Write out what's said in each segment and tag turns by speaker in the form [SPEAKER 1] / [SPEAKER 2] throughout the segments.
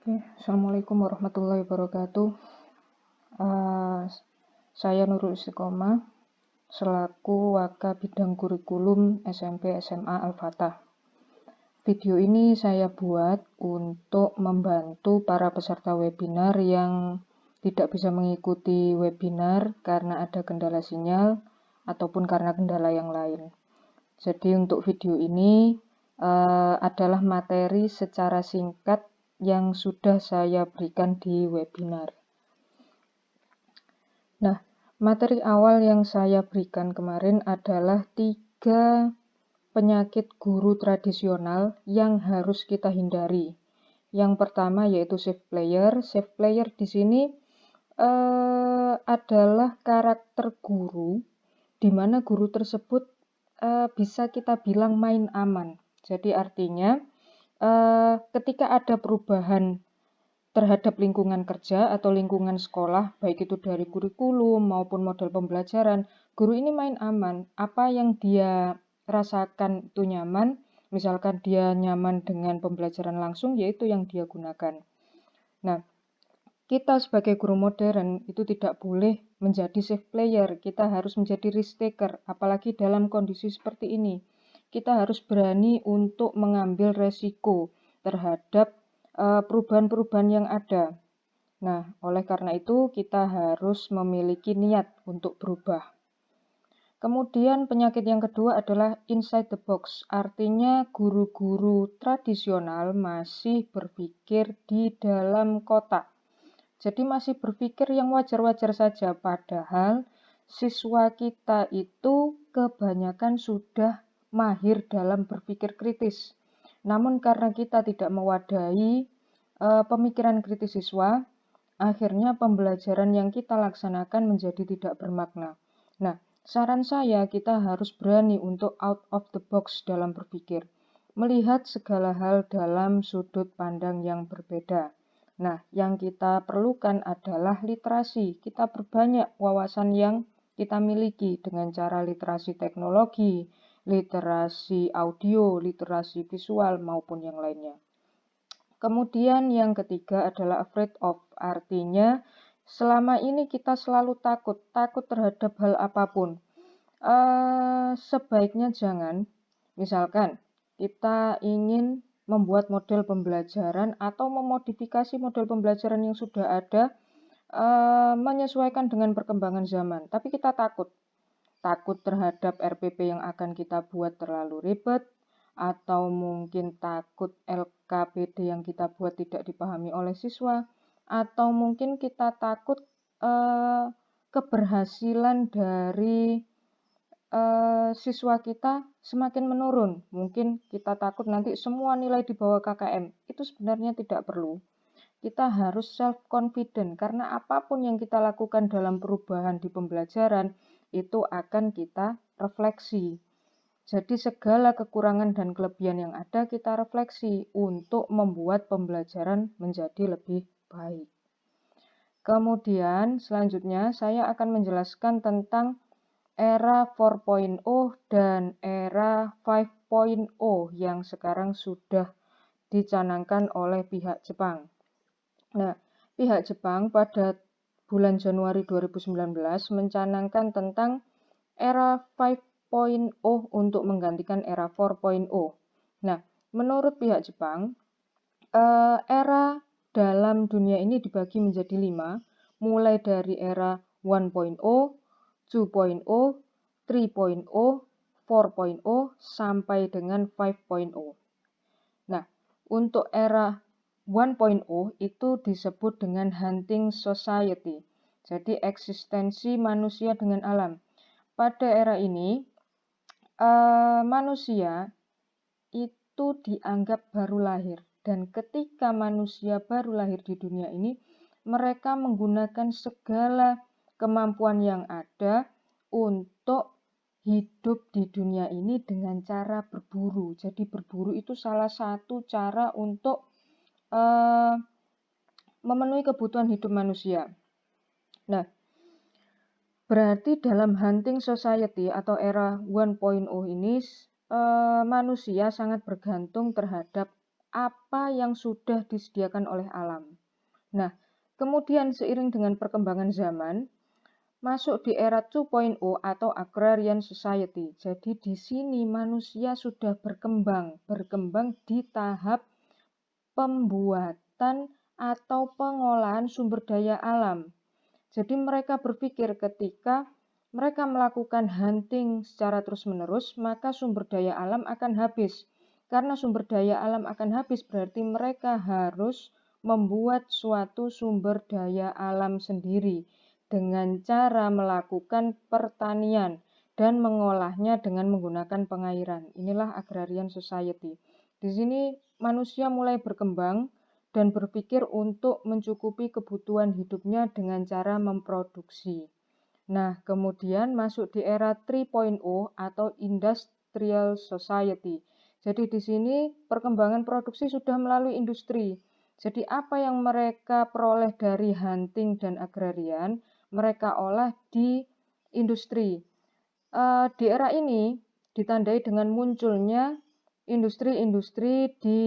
[SPEAKER 1] Oke, Assalamualaikum warahmatullahi wabarakatuh. Saya Nurul Istiqomah selaku Waka Bidang Kurikulum SMP SMA Al-Fatah. Video ini saya buat untuk membantu para peserta webinar yang tidak bisa mengikuti webinar karena ada kendala sinyal ataupun karena kendala yang lain. Jadi untuk video ini adalah materi secara singkat yang sudah saya berikan di webinar. Nah, materi awal yang saya berikan kemarin adalah 3 penyakit guru tradisional yang harus kita hindari. Yang pertama yaitu safe player. Safe player di sini adalah karakter guru, di mana guru tersebut bisa kita bilang main aman. Jadi artinya ketika ada perubahan terhadap lingkungan kerja atau lingkungan sekolah, baik itu dari kurikulum maupun model pembelajaran, guru ini main aman. Apa yang dia rasakan itu nyaman, misalkan dia nyaman dengan pembelajaran langsung, yaitu yang dia gunakan. Nah, kita sebagai guru modern itu tidak boleh menjadi safe player, kita harus menjadi risk taker, apalagi dalam kondisi seperti ini. Kita harus berani untuk mengambil resiko terhadap perubahan-perubahan yang ada. Nah, oleh karena itu kita harus memiliki niat untuk berubah. Kemudian penyakit yang kedua adalah inside the box, artinya guru-guru tradisional masih berpikir di dalam kotak. Jadi masih berpikir yang wajar-wajar saja, padahal siswa kita itu kebanyakan sudah mahir dalam berpikir kritis. Namun karena kita tidak mewadahi pemikiran kritis siswa, akhirnya pembelajaran yang kita laksanakan menjadi tidak bermakna. Nah, saran saya kita harus berani untuk out of the box dalam berpikir, melihat segala hal dalam sudut pandang yang berbeda. Nah, yang kita perlukan adalah literasi. Kita berbanyak wawasan yang kita miliki dengan cara literasi teknologi, literasi audio, literasi visual, maupun yang lainnya. Kemudian yang ketiga adalah afraid of, artinya selama ini kita selalu takut terhadap hal apapun. Sebaiknya jangan, misalkan kita ingin membuat model pembelajaran atau memodifikasi model pembelajaran yang sudah ada, menyesuaikan dengan perkembangan zaman, tapi kita takut terhadap RPP yang akan kita buat terlalu ribet, atau mungkin takut LKPD yang kita buat tidak dipahami oleh siswa, atau mungkin kita takut keberhasilan dari siswa kita semakin menurun. Mungkin kita takut nanti semua nilai di bawah KKM. Itu sebenarnya tidak perlu. Kita harus self-confident karena apapun yang kita lakukan dalam perubahan di pembelajaran itu akan kita refleksi. Jadi segala kekurangan dan kelebihan yang ada kita refleksi untuk membuat pembelajaran menjadi lebih baik. Kemudian selanjutnya saya akan menjelaskan tentang era 4.0 dan era 5.0 yang sekarang sudah dicanangkan oleh pihak Jepang. Nah, pihak Jepang pada bulan Januari 2019 mencanangkan tentang era 5.0 untuk menggantikan era 4.0. Nah, menurut pihak Jepang, era dalam dunia ini dibagi menjadi 5, mulai dari era 1.0, 2.0, 3.0, 4.0, sampai dengan 5.0. Nah, untuk era 1.0 itu disebut dengan hunting society, jadi eksistensi manusia dengan alam. Pada era ini, manusia itu dianggap baru lahir, dan ketika manusia baru lahir di dunia ini, mereka menggunakan segala kemampuan yang ada untuk hidup di dunia ini dengan cara berburu. Jadi berburu itu salah satu cara untuk memenuhi kebutuhan hidup manusia. Nah, berarti dalam hunting society atau era 1.0 ini manusia sangat bergantung terhadap apa yang sudah disediakan oleh alam. Nah, kemudian seiring dengan perkembangan zaman, masuk di era 2.0 atau agrarian society. Jadi di sini manusia sudah berkembang di tahap pembuatan atau pengolahan sumber daya alam. Jadi mereka berpikir ketika mereka melakukan hunting secara terus-menerus, maka sumber daya alam akan habis. Karena sumber daya alam akan habis, berarti mereka harus membuat suatu sumber daya alam sendiri dengan cara melakukan pertanian dan mengolahnya dengan menggunakan pengairan. Inilah agrarian society. Di sini manusia mulai berkembang dan berpikir untuk mencukupi kebutuhan hidupnya dengan cara memproduksi. Nah, kemudian masuk di era 3.0 atau industrial society. Jadi di sini perkembangan produksi sudah melalui industri. Jadi apa yang mereka peroleh dari hunting dan agrarian, mereka olah di industri. Di era ini ditandai dengan munculnya industri-industri di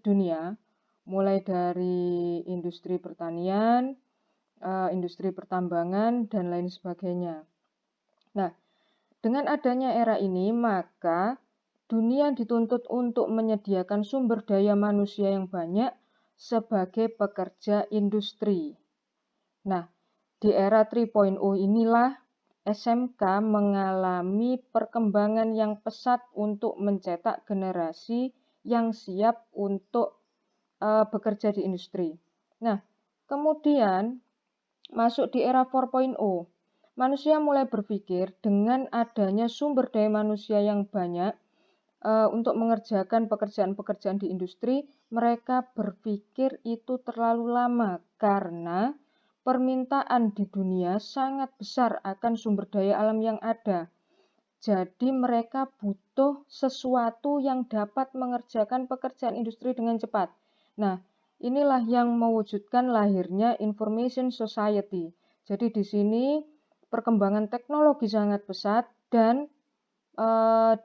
[SPEAKER 1] dunia, mulai dari industri pertanian, industri pertambangan, dan lain sebagainya. Nah, dengan adanya era ini, maka dunia dituntut untuk menyediakan sumber daya manusia yang banyak sebagai pekerja industri. Nah, di era 3.0 inilah SMK mengalami perkembangan yang pesat untuk mencetak generasi yang siap untuk bekerja di industri. Nah, kemudian masuk di era 4.0. Manusia mulai berpikir dengan adanya sumber daya manusia yang banyak untuk mengerjakan pekerjaan-pekerjaan di industri, mereka berpikir itu terlalu lama karena permintaan di dunia sangat besar akan sumber daya alam yang ada. Jadi mereka butuh sesuatu yang dapat mengerjakan pekerjaan industri dengan cepat. Nah, inilah yang mewujudkan lahirnya information society. Jadi di sini perkembangan teknologi sangat pesat dan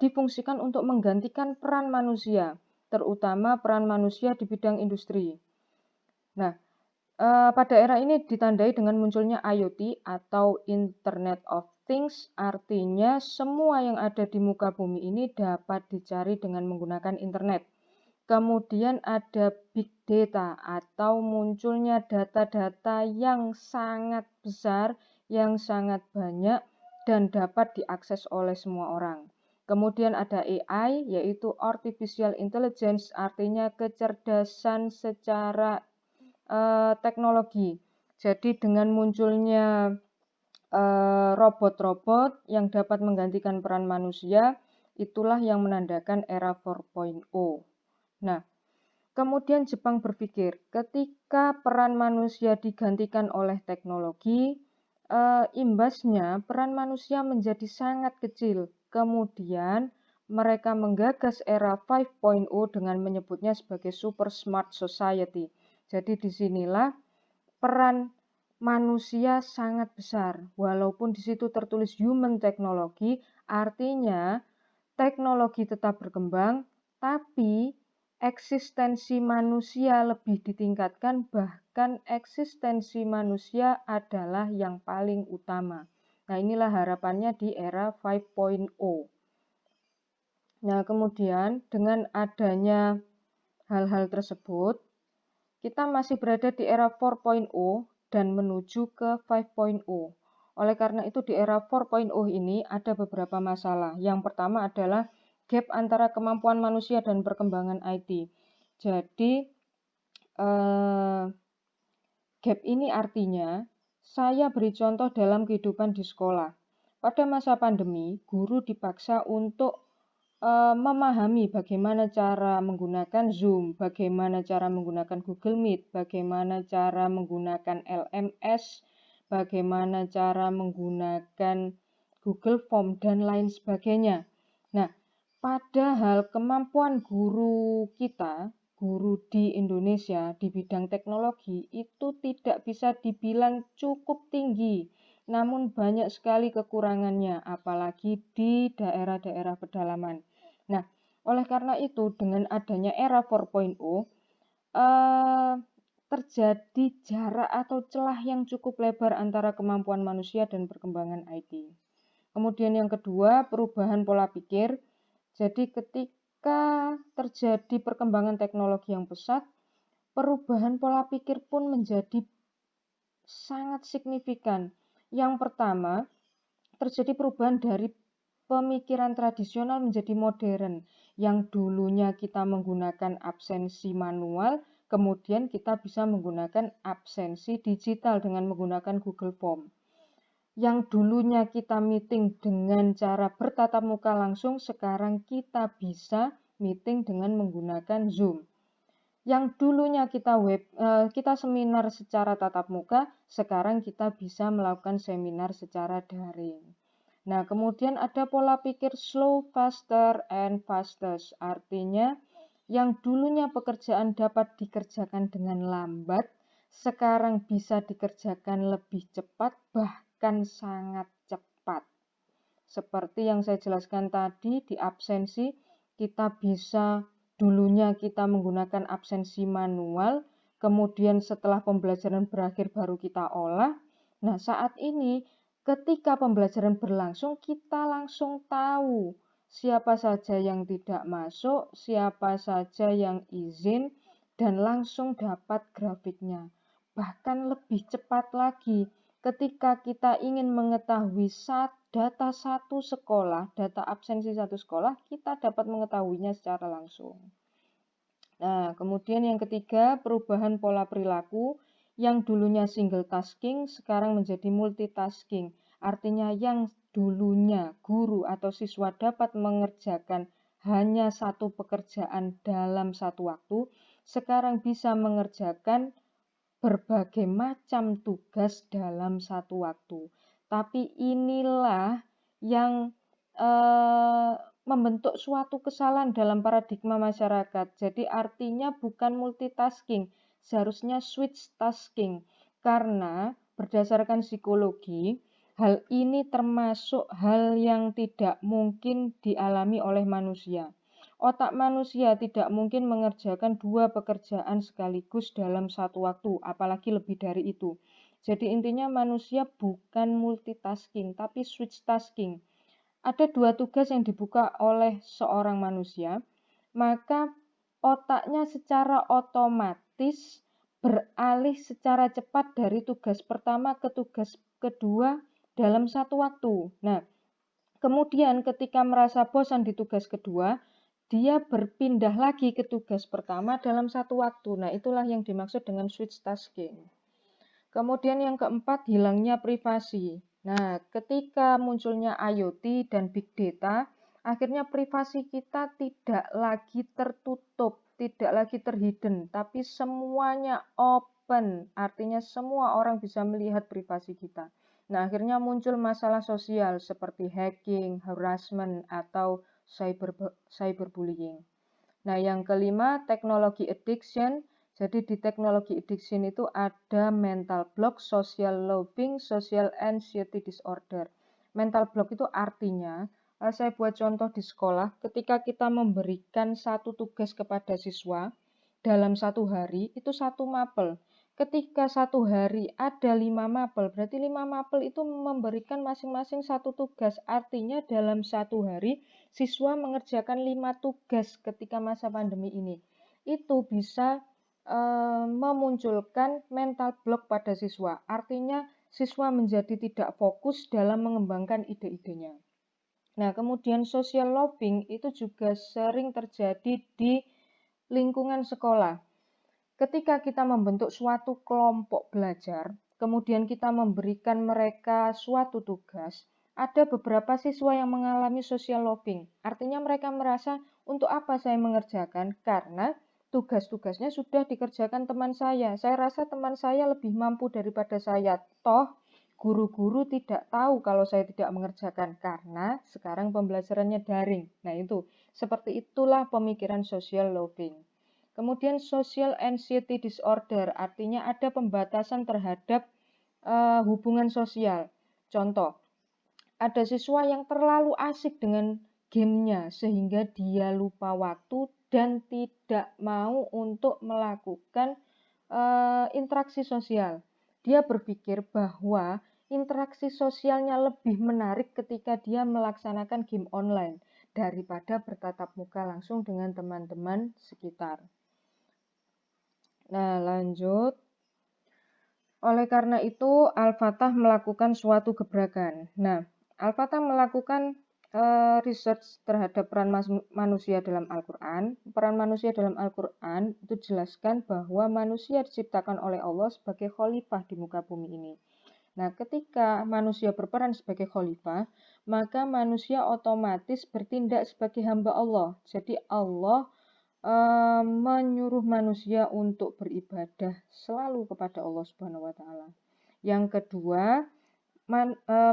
[SPEAKER 1] difungsikan untuk menggantikan peran manusia, terutama peran manusia di bidang industri. Nah, pada era ini ditandai dengan munculnya IoT atau Internet of Things, artinya semua yang ada di muka bumi ini dapat dicari dengan menggunakan internet. Kemudian ada big data atau munculnya data-data yang sangat besar, yang sangat banyak dan dapat diakses oleh semua orang. Kemudian ada AI, yaitu Artificial Intelligence, artinya kecerdasan secara teknologi. Jadi dengan munculnya robot-robot yang dapat menggantikan peran manusia, itulah yang menandakan era 4.0. Nah, kemudian Jepang berpikir ketika peran manusia digantikan oleh teknologi, imbasnya peran manusia menjadi sangat kecil. Kemudian mereka menggagas era 5.0 dengan menyebutnya sebagai super smart society. Jadi disinilah peran manusia sangat besar. Walaupun di situ tertulis human technology, artinya teknologi tetap berkembang, tapi eksistensi manusia lebih ditingkatkan, bahkan eksistensi manusia adalah yang paling utama. Nah, inilah harapannya di era 5.0. Nah, kemudian dengan adanya hal-hal tersebut, kita masih berada di era 4.0 dan menuju ke 5.0. Oleh karena itu di era 4.0 ini ada beberapa masalah. Yang pertama adalah gap antara kemampuan manusia dan perkembangan IT. Jadi gap ini artinya saya beri contoh dalam kehidupan di sekolah. Pada masa pandemi, guru dipaksa untuk memahami bagaimana cara menggunakan Zoom, bagaimana cara menggunakan Google Meet, bagaimana cara menggunakan LMS, bagaimana cara menggunakan Google Form, dan lain sebagainya. Nah, padahal kemampuan guru kita, guru di Indonesia di bidang teknologi itu tidak bisa dibilang cukup tinggi, namun banyak sekali kekurangannya, apalagi di daerah-daerah pedalaman. Nah, Oleh karena itu, dengan adanya era 4.0, eh, terjadi jarak atau celah yang cukup lebar antara kemampuan manusia dan perkembangan IT. Kemudian yang kedua, perubahan pola pikir. Jadi ketika terjadi perkembangan teknologi yang pesat, perubahan pola pikir pun menjadi sangat signifikan. Yang pertama, terjadi perubahan dari pemikiran tradisional menjadi modern. Yang dulunya kita menggunakan absensi manual, kemudian kita bisa menggunakan absensi digital dengan menggunakan Google Form. Yang dulunya kita meeting dengan cara bertatap muka langsung, sekarang kita bisa meeting dengan menggunakan Zoom. Yang dulunya kita seminar secara tatap muka, sekarang kita bisa melakukan seminar secara daring. Nah, kemudian ada pola pikir slow, faster, and fastest. Artinya, yang dulunya pekerjaan dapat dikerjakan dengan lambat, sekarang bisa dikerjakan lebih cepat, bahkan sangat cepat. Seperti yang saya jelaskan tadi, di absensi, dulunya kita menggunakan absensi manual, kemudian setelah pembelajaran berakhir baru kita olah. Nah, saat ini ketika pembelajaran berlangsung, kita langsung tahu siapa saja yang tidak masuk, siapa saja yang izin, dan langsung dapat grafiknya. Bahkan lebih cepat lagi, ketika kita ingin mengetahui data satu sekolah, data absensi satu sekolah, kita dapat mengetahuinya secara langsung. Nah, kemudian yang ketiga, perubahan pola perilaku. Yang dulunya single tasking, sekarang menjadi multitasking. Artinya yang dulunya guru atau siswa dapat mengerjakan hanya satu pekerjaan dalam satu waktu, sekarang bisa mengerjakan berbagai macam tugas dalam satu waktu. Tapi inilah yang membentuk suatu kesalahan dalam paradigma masyarakat. Jadi artinya bukan multitasking, seharusnya switch tasking. Karena berdasarkan psikologi, hal ini termasuk hal yang tidak mungkin dialami oleh manusia. Otak manusia tidak mungkin mengerjakan dua pekerjaan sekaligus dalam satu waktu, apalagi lebih dari itu. Jadi intinya manusia bukan multitasking, tapi switch tasking. Ada dua tugas yang dibuka oleh seorang manusia, maka otaknya secara otomatis beralih secara cepat dari tugas pertama ke tugas kedua dalam satu waktu. Nah, kemudian ketika merasa bosan di tugas kedua, dia berpindah lagi ke tugas pertama dalam satu waktu. Nah, itulah yang dimaksud dengan switch tasking. Kemudian yang keempat, hilangnya privasi. Nah, ketika munculnya IoT dan Big Data, akhirnya privasi kita tidak lagi tertutup, tidak lagi terhidden, tapi semuanya open. Artinya semua orang bisa melihat privasi kita. Nah, akhirnya muncul masalah sosial seperti hacking, harassment, atau cyberbullying. Nah, yang kelima, teknologi addiction. Jadi di teknologi addiction itu ada mental block, social loafing, social anxiety disorder. Mental block itu artinya, saya buat contoh di sekolah, ketika kita memberikan satu tugas kepada siswa dalam satu hari, itu satu mapel. Ketika satu hari ada 5 mapel, berarti 5 mapel itu memberikan masing-masing satu tugas. Artinya dalam satu hari, siswa mengerjakan 5 tugas ketika masa pandemi ini. Itu bisa memunculkan mental block pada siswa. Artinya siswa menjadi tidak fokus dalam mengembangkan ide-idenya. Nah, kemudian social loafing itu juga sering terjadi di lingkungan sekolah. Ketika kita membentuk suatu kelompok belajar, kemudian kita memberikan mereka suatu tugas, ada beberapa siswa yang mengalami social loafing. Artinya mereka merasa, untuk apa saya mengerjakan? Karena tugas-tugasnya sudah dikerjakan teman saya. Saya rasa teman saya lebih mampu daripada saya. Toh, guru-guru tidak tahu kalau saya tidak mengerjakan karena sekarang pembelajarannya daring. Nah, itu seperti itulah pemikiran social loafing. Kemudian social anxiety disorder, artinya ada pembatasan terhadap hubungan sosial. Contoh, ada siswa yang terlalu asik dengan gamenya sehingga dia lupa waktu dan tidak mau untuk melakukan interaksi sosial. Dia berpikir bahwa interaksi sosialnya lebih menarik ketika dia melaksanakan game online daripada bertatap muka langsung dengan teman-teman sekitar. Nah, lanjut. Oleh karena itu, Al-Fatah melakukan suatu gebrakan. Nah, Al-Fatah melakukan research terhadap peran manusia dalam Al-Quran. Peran manusia dalam Al-Quran itu jelaskan bahwa manusia diciptakan oleh Allah sebagai khalifah di muka bumi ini. Nah, ketika manusia berperan sebagai khalifah, maka manusia otomatis bertindak sebagai hamba Allah. Jadi Allah menyuruh manusia untuk beribadah selalu kepada Allah Subhanahu wa taala. Yang kedua,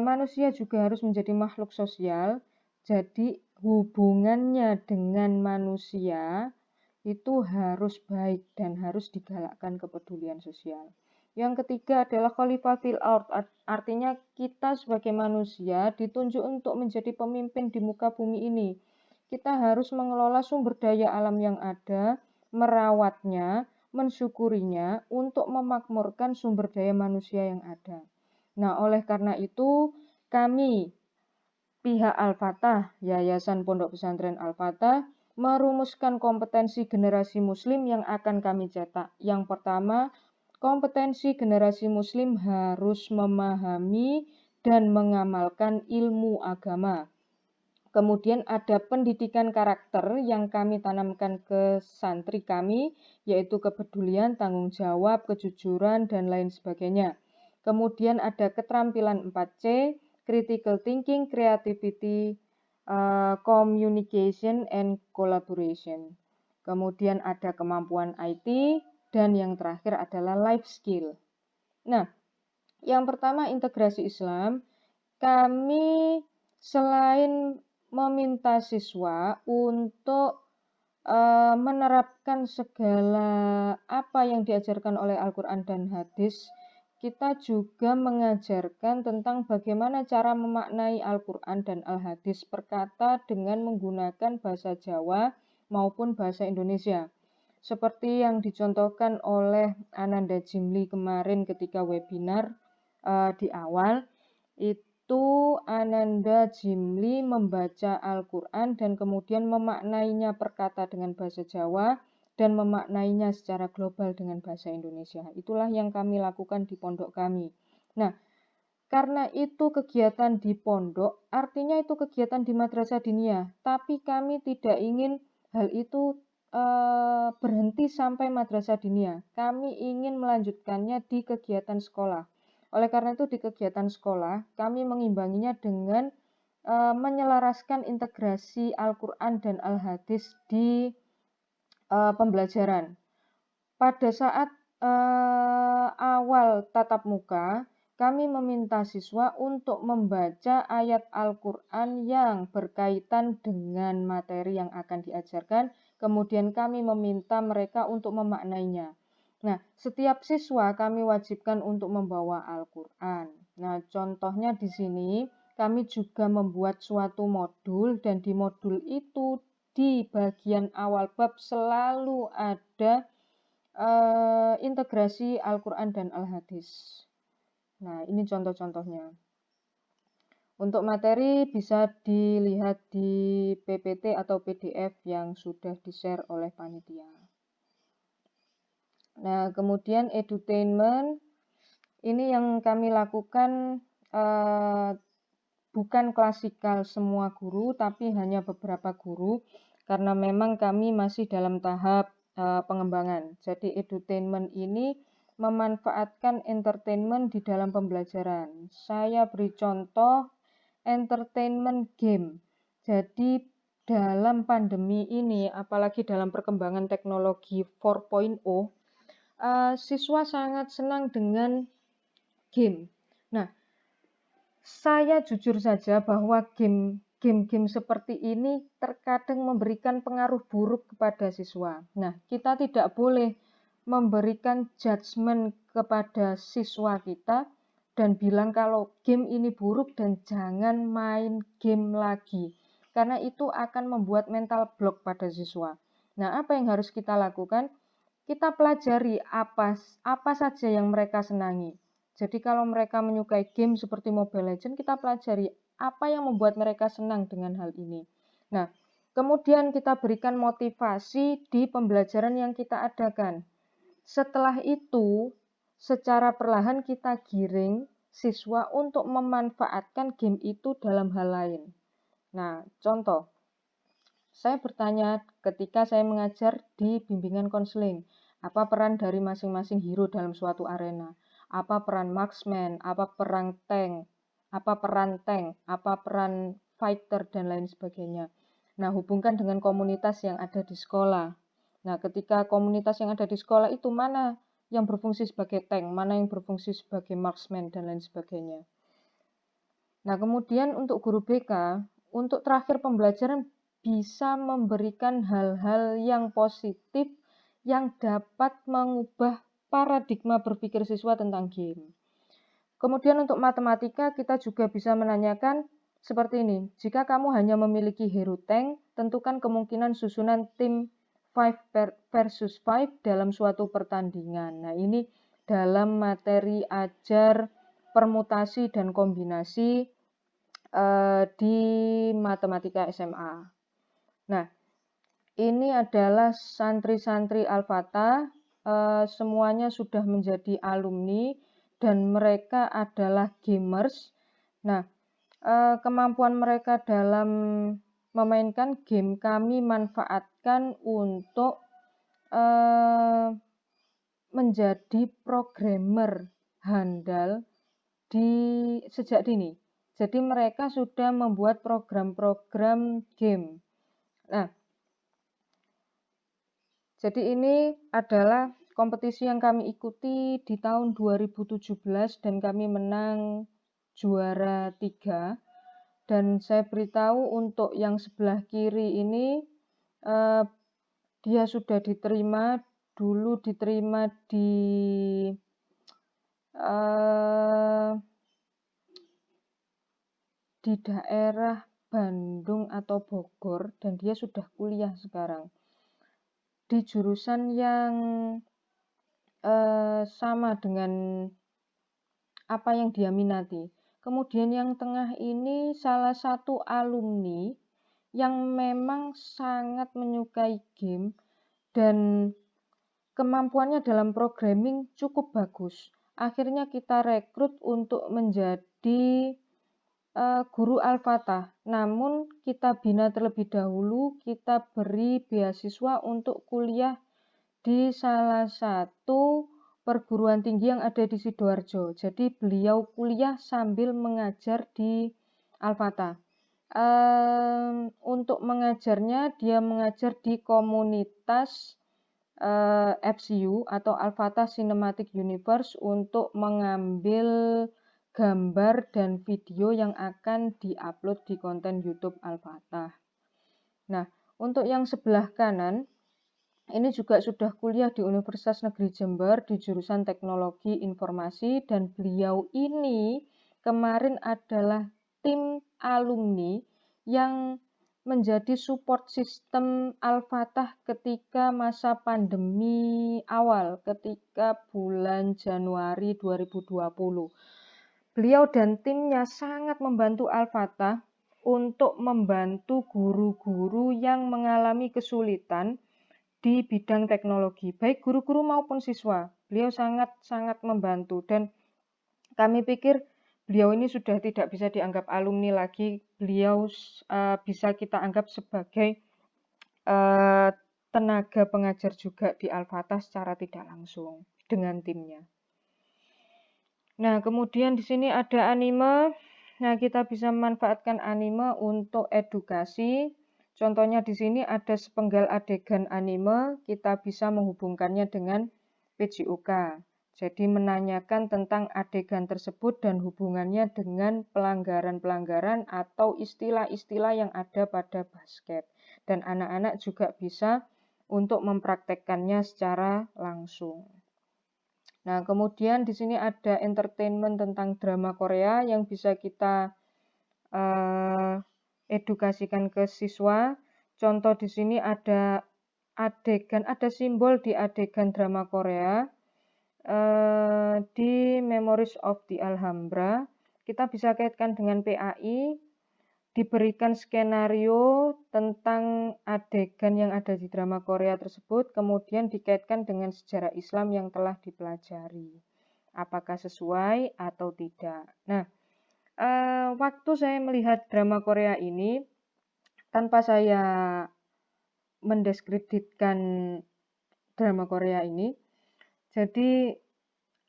[SPEAKER 1] manusia juga harus menjadi makhluk sosial. Jadi hubungannya dengan manusia itu harus baik dan harus digalakkan kepedulian sosial. Yang ketiga adalah khalifah fil ard, artinya kita sebagai manusia ditunjuk untuk menjadi pemimpin di muka bumi ini. Kita harus mengelola sumber daya alam yang ada, merawatnya, mensyukurinya untuk memakmurkan sumber daya manusia yang ada. Nah, oleh karena itu, kami, pihak Al-Fatah, Yayasan Pondok Pesantren Al-Fatah, merumuskan kompetensi generasi muslim yang akan kami cetak. Yang pertama, kompetensi generasi muslim harus memahami dan mengamalkan ilmu agama. Kemudian ada pendidikan karakter yang kami tanamkan ke santri kami, yaitu kepedulian, tanggung jawab, kejujuran, dan lain sebagainya. Kemudian ada keterampilan 4C, critical thinking, creativity, communication, and collaboration. Kemudian ada kemampuan IT, dan yang terakhir adalah life skill. Nah, yang pertama integrasi Islam, kami selain meminta siswa untuk menerapkan segala apa yang diajarkan oleh Al-Quran dan hadis, kita juga mengajarkan tentang bagaimana cara memaknai Al-Quran dan Al-Hadis per kata dengan menggunakan bahasa Jawa maupun bahasa Indonesia. Seperti yang dicontohkan oleh Ananda Jimli kemarin ketika webinar di awal, itu Ananda Jimli membaca Al-Quran dan kemudian memaknainya per kata dengan bahasa Jawa dan memaknainya secara global dengan bahasa Indonesia. Itulah yang kami lakukan di pondok kami. Nah, karena itu kegiatan di pondok, artinya itu kegiatan di madrasah diniyah, tapi kami tidak ingin hal itu berhenti sampai madrasah diniyah. Kami ingin melanjutkannya di kegiatan sekolah. Oleh karena itu di kegiatan sekolah, kami mengimbanginya dengan menyelaraskan integrasi Al-Quran dan Al-Hadis di pembelajaran. Pada saat awal tatap muka, kami meminta siswa untuk membaca ayat Al-Quran yang berkaitan dengan materi yang akan diajarkan, kemudian kami meminta mereka untuk memaknainya. Nah, setiap siswa kami wajibkan untuk membawa Al-Quran. Nah, contohnya di sini kami juga membuat suatu modul dan di modul itu di bagian awal bab selalu ada integrasi Al-Quran dan Al-Hadis. Nah, ini contoh-contohnya. Untuk materi bisa dilihat di PPT atau PDF yang sudah di-share oleh panitia. Nah, kemudian edutainment, ini yang kami lakukan bukan klasikal semua guru, tapi hanya beberapa guru, karena memang kami masih dalam tahap pengembangan. Jadi edutainment ini memanfaatkan entertainment di dalam pembelajaran. Saya beri contoh entertainment game. Jadi dalam pandemi ini, apalagi dalam perkembangan teknologi 4.0, siswa sangat senang dengan game. Nah, saya jujur saja bahwa game-game seperti ini terkadang memberikan pengaruh buruk kepada siswa. Nah, kita tidak boleh memberikan judgement kepada siswa kita dan bilang kalau game ini buruk dan jangan main game lagi. karena itu akan membuat mental block pada siswa. Nah, apa yang harus kita lakukan? Kita pelajari apa saja yang mereka senangi. Jadi kalau mereka menyukai game seperti Mobile Legends, kita pelajari apa yang membuat mereka senang dengan hal ini. Nah, kemudian kita berikan motivasi di pembelajaran yang kita adakan. Setelah itu, secara perlahan kita giring siswa untuk memanfaatkan game itu dalam hal lain. Nah, contoh, saya bertanya ketika saya mengajar di bimbingan konseling, apa peran dari masing-masing hero dalam suatu arena? Apa peran marksman, apa peran tank, apa peran fighter, dan lain sebagainya. Nah, hubungkan dengan komunitas yang ada di sekolah. Nah, ketika komunitas yang ada di sekolah itu mana yang berfungsi sebagai tank, mana yang berfungsi sebagai marksman, dan lain sebagainya. Nah, kemudian untuk guru BK, untuk terakhir pembelajaran bisa memberikan hal-hal yang positif yang dapat mengubah paradigma berpikir siswa tentang game. Kemudian untuk matematika kita juga bisa menanyakan seperti ini. Jika kamu hanya memiliki hero tank, tentukan kemungkinan susunan tim 5 versus 5 dalam suatu pertandingan. Nah, ini dalam materi ajar permutasi dan kombinasi di matematika SMA. Nah, ini adalah santri-santri Al-Fatah, semuanya sudah menjadi alumni dan mereka adalah gamers. Nah, kemampuan mereka dalam memainkan game kami manfaatkan untuk menjadi programmer handal sejak dini. Jadi mereka sudah membuat program-program game. Nah, jadi ini adalah kompetisi yang kami ikuti di tahun 2017 dan kami menang juara 3. Dan saya beritahu untuk yang sebelah kiri ini dia sudah diterima, dulu diterima di daerah Bandung atau Bogor dan dia sudah kuliah sekarang di jurusan yang sama dengan apa yang dia minati. Kemudian yang tengah ini salah satu alumni yang memang sangat menyukai game dan kemampuannya dalam programming cukup bagus. Akhirnya kita rekrut untuk menjadi guru Al-Fatah. Namun kita bina terlebih dahulu, kita beri beasiswa untuk kuliah di salah satu perguruan tinggi yang ada di Sidoarjo. Jadi beliau kuliah sambil mengajar di Al-Fatah. Untuk mengajarnya, dia mengajar di komunitas FCU atau Al-Fatah Cinematic Universe untuk mengambil gambar dan video yang akan diupload di konten YouTube Al-Fatah. Nah, untuk yang sebelah kanan, ini juga sudah kuliah di Universitas Negeri Jember di jurusan Teknologi Informasi dan beliau ini kemarin adalah tim alumni yang menjadi support sistem Al-Fatah ketika masa pandemi awal, ketika bulan Januari 2020. Beliau dan timnya sangat membantu Al-Fatah untuk membantu guru-guru yang mengalami kesulitan di bidang teknologi, baik guru-guru maupun siswa. Beliau sangat-sangat membantu dan kami pikir beliau ini sudah tidak bisa dianggap alumni lagi. Beliau bisa kita anggap sebagai tenaga pengajar juga di Al-Fatah secara tidak langsung dengan timnya. Nah, kemudian di sini ada anime. Nah, kita bisa memanfaatkan anime untuk edukasi. Contohnya di sini ada sepenggal adegan anime, kita bisa menghubungkannya dengan PJOK. Jadi menanyakan tentang adegan tersebut dan hubungannya dengan pelanggaran-pelanggaran atau istilah-istilah yang ada pada basket. Dan anak-anak juga bisa untuk mempraktekkannya secara langsung. Nah, kemudian di sini ada entertainment tentang drama Korea yang bisa kita edukasikan ke siswa. Contoh di sini ada simbol di adegan drama Korea di Memories of the Alhambra. Kita bisa kaitkan dengan PAI, diberikan skenario tentang adegan yang ada di drama Korea tersebut, kemudian dikaitkan dengan sejarah Islam yang telah dipelajari. Apakah sesuai atau tidak? Nah, waktu saya melihat drama Korea ini, tanpa saya mendiskreditkan drama Korea ini, jadi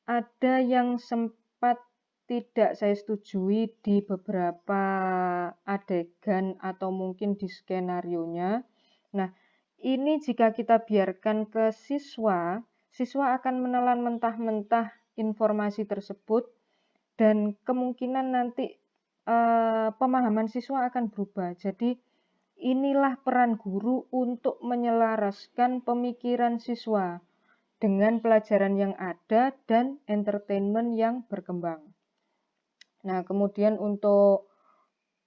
[SPEAKER 1] ada yang sempat tidak saya setujui di beberapa adegan atau mungkin di skenarionya. Nah, ini jika kita biarkan ke siswa, siswa akan menelan mentah-mentah informasi tersebut dan kemungkinan nanti pemahaman siswa akan berubah. Jadi inilah peran guru untuk menyelaraskan pemikiran siswa dengan pelajaran yang ada dan entertainment yang berkembang. Nah, kemudian untuk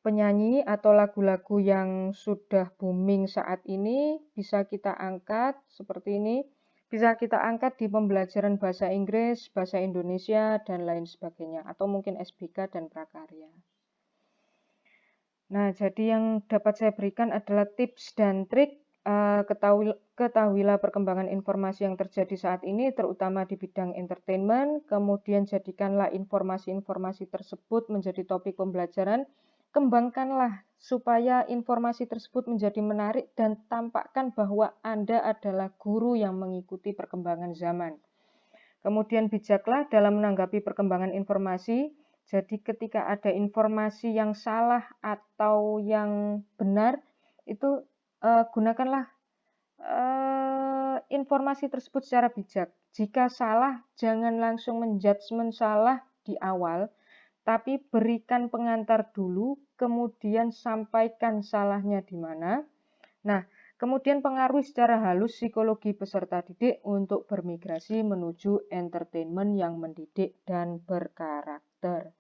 [SPEAKER 1] penyanyi atau lagu-lagu yang sudah booming saat ini bisa kita angkat seperti ini. Bisa kita angkat di pembelajaran bahasa Inggris, bahasa Indonesia, dan lain sebagainya. Atau mungkin SBK dan prakarya. Nah, jadi yang dapat saya berikan adalah tips dan trik. Ketahuilah perkembangan informasi yang terjadi saat ini, terutama di bidang entertainment. Kemudian jadikanlah informasi-informasi tersebut menjadi topik pembelajaran. Kembangkanlah supaya informasi tersebut menjadi menarik dan tampakkan bahwa Anda adalah guru yang mengikuti perkembangan zaman. Kemudian bijaklah dalam menanggapi perkembangan informasi. Jadi ketika ada informasi yang salah atau yang benar, itu gunakanlah informasi tersebut secara bijak. Jika salah, jangan langsung menjudgment salah di awal, tapi berikan pengantar dulu, kemudian sampaikan salahnya di mana. Nah, kemudian pengaruhi secara halus psikologi peserta didik untuk bermigrasi menuju entertainment yang mendidik dan berkarakter.